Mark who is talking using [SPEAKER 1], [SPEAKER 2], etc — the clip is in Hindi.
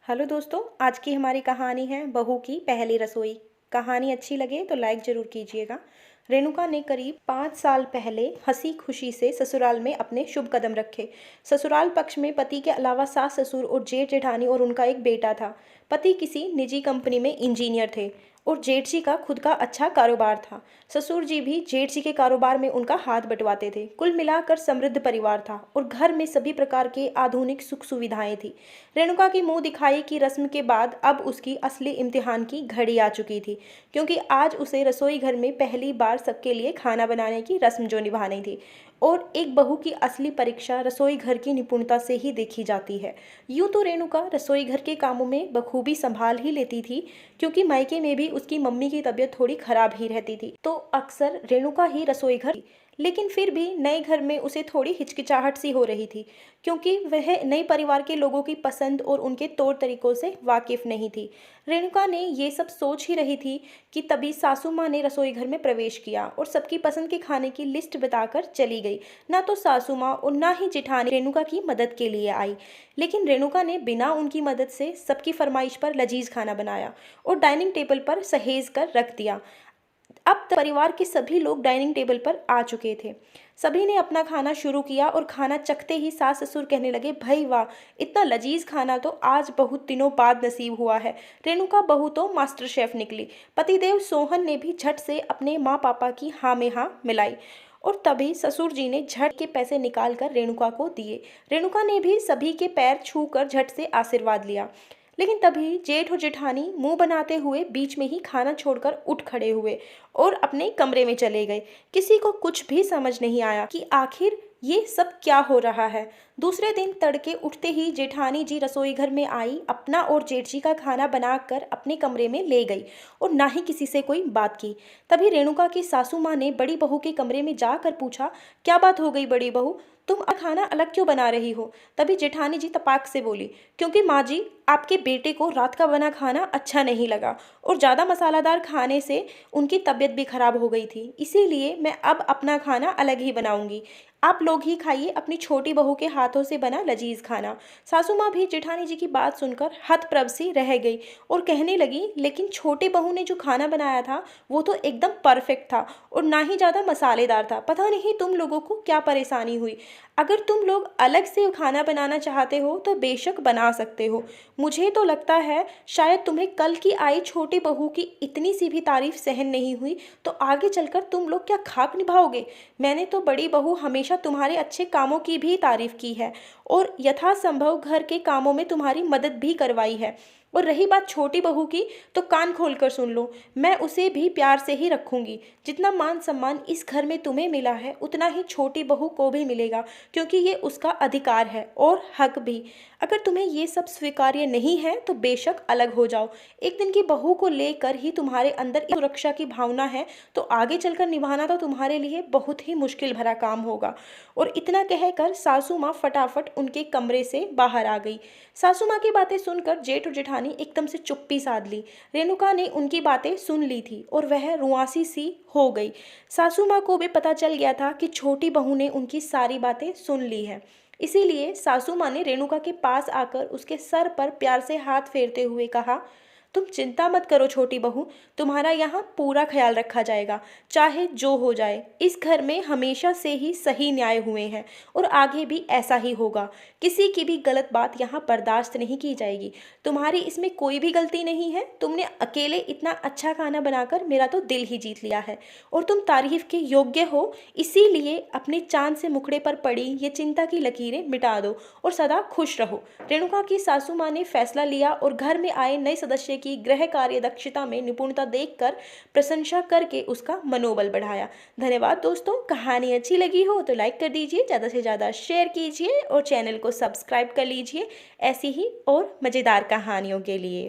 [SPEAKER 1] हेलो दोस्तों, आज की हमारी कहानी है बहू की पहली रसोई। कहानी अच्छी लगे तो लाइक ज़रूर कीजिएगा। रेणुका ने करीब 5 साल पहले हंसी खुशी से ससुराल में अपने शुभ कदम रखे। ससुराल पक्ष में पति के अलावा सास ससुर और जेठ जेठानी और उनका एक बेटा था। पति किसी निजी कंपनी में इंजीनियर थे और जेठ जी का खुद का अच्छा कारोबार था। ससुर जी भी जेठ जी के कारोबार में उनका हाथ बंटवाते थे। कुल मिलाकर समृद्ध परिवार था और घर में सभी प्रकार के आधुनिक सुख सुविधाएं थी। रेणुका की मुंह दिखाई की रस्म के बाद अब उसकी असली इम्तिहान की घड़ी आ चुकी थी, क्योंकि आज उसे रसोई घर में पहली बार सबके लिए खाना बनाने की रस्म जो निभानी थी। और एक बहू की असली परीक्षा रसोई घर की निपुणता से ही देखी जाती है। यूं तो रेणुका रसोई घर के कामों में बखूबी संभाल ही लेती थी, क्योंकि मायके में भी उसकी मम्मी की तबीयत थोड़ी खराब ही रहती थी, तो अक्सर रेणुका ही रसोई घर। लेकिन फिर भी नए घर में उसे थोड़ी हिचकिचाहट सी हो रही थी, क्योंकि वह नए परिवार के लोगों की पसंद और उनके तौर तरीकों से वाकिफ नहीं थी। रेणुका ने ये सब सोच ही रही थी कि तभी सासू माँ ने रसोई घर में प्रवेश किया और सबकी पसंद के खाने की लिस्ट बताकर चली गई। ना तो सासू माँ और ना ही जेठानी रेणुका की मदद के लिए आई, लेकिन रेणुका ने बिना उनकी मदद से सबकी फरमाइश पर लजीज खाना बनाया और डाइनिंग टेबल पर सहेज कर रख दिया। अब परिवार के सभी लोग डाइनिंग टेबल पर आ चुके थे। सभी ने अपना खाना शुरू किया और खाना चखते ही सास ससुर कहने लगे, भाई वाह, इतना लजीज खाना तो आज बहुत दिनों बाद नसीब हुआ है। रेणुका बहू तो मास्टर शेफ निकली। पतिदेव सोहन ने भी झट से अपने माँ पापा की हाँ में हाँ मिलाई और तभी ससुर जी ने झट के पैसे निकाल कर रेणुका को दिए। रेणुका ने भी सभी के पैर छू कर झट से आशीर्वाद लिया। लेकिन तभी जेठ और जेठानी मुंह बनाते हुए बीच में ही खाना छोड़कर उठ खड़े हुए और अपने कमरे में चले गए। किसी को कुछ भी समझ नहीं आया कि आखिर ये सब क्या हो रहा है। दूसरे दिन तड़के उठते ही जेठानी जी रसोई घर में आई, अपना और जेठ जी का खाना बनाकर अपने कमरे में ले गई और ना ही किसी से कोई बात की। तभी रेणुका की सासू माँ ने बड़ी बहू के कमरे में जाकर पूछा, क्या बात हो गई बड़ी बहू, तुम खाना अलग क्यों बना रही हो? तभी जेठानी जी तपाक से बोली, क्योंकि माँ जी, आपके बेटे को रात का बना खाना अच्छा नहीं लगा और ज़्यादा मसालादार खाने से उनकी तबीयत भी खराब हो गई थी, इसीलिए मैं अब अपना खाना अलग ही बनाऊंगी। आप लोग ही खाइए अपनी छोटी बहू के हाथों से बना लजीज खाना। सासू माँ भी जेठानी जी की बात सुनकर हतप्रभ सी रह गई और कहने लगी, लेकिन छोटे बहू ने जो खाना बनाया था वो तो एकदम परफेक्ट था और ना ही ज़्यादा मसालेदार था। पता नहीं तुम लोगों को क्या परेशानी हुई। अगर तुम लोग अलग से खाना बनाना चाहते हो तो बेशक बना सकते हो। मुझे तो लगता है शायद तुम्हें कल की आई छोटी बहू की इतनी सी भी तारीफ सहन नहीं हुई, तो आगे चलकर तुम लोग क्या खाक निभाओगे? मैंने तो बड़ी बहू हमेशा तुम्हारे अच्छे कामों की भी तारीफ की है और यथासंभव घर के कामों में तुम्हारी मदद भी करवाई है। और रही बात छोटी बहू की, तो कान खोलकर सुन लो, मैं उसे भी प्यार से ही रखूंगी। जितना मान सम्मान इस घर में तुम्हें मिला है उतना ही छोटी बहू को भी मिलेगा, क्योंकि ये उसका अधिकार है और हक भी। अगर तुम्हें ये सब स्वीकार्य नहीं है तो बेशक अलग हो जाओ। एक दिन की बहू को लेकर ही तुम्हारे अंदर इस सुरक्षा की भावना है, तो आगे चलकर निभाना तो तुम्हारे लिए बहुत ही मुश्किल भरा काम होगा। और इतना कहकर सासू माँ फटाफट उनके कमरे से बाहर आ गई। सासू माँ की बातें सुनकर जेठ और जेठानी एकदम से चुप्पी साध ली। रेणुका ने उनकी बातें सुन ली थी और वह रुआसी सी हो गई। सासू माँ को भी पता चल गया था कि छोटी बहू ने उनकी सारी बातें सुन ली है। इसीलिए सासू माँ ने रेणुका के पास आकर उसके सर पर प्यार से हाथ फेरते हुए कहा, तुम चिंता मत करो छोटी बहू, तुम्हारा यहाँ पूरा ख्याल रखा जाएगा, चाहे जो हो जाए। इस घर में हमेशा से ही सही न्याय हुए हैं और आगे भी ऐसा ही होगा। किसी की भी गलत बात यहाँ बर्दाश्त नहीं की जाएगी। तुम्हारी इसमें कोई भी गलती नहीं है। तुमने अकेले इतना अच्छा खाना बनाकर मेरा तो दिल ही जीत लिया है और तुम तारीफ के योग्य हो। इसीलिए अपने चांद से मुखड़े पर पड़ी ये चिंता की लकीरें मिटा दो और सदा खुश रहो। रेणुका की सासू माँ ने फैसला लिया और घर में आए नए सदस्य की गृह कार्य दक्षता में निपुणता देखकर प्रशंसा करके उसका मनोबल बढ़ाया। धन्यवाद दोस्तों। कहानी अच्छी लगी हो तो लाइक कर दीजिए, ज़्यादा से ज़्यादा शेयर कीजिए और चैनल को सब्सक्राइब कर लीजिए ऐसी ही और मज़ेदार कहानियों के लिए।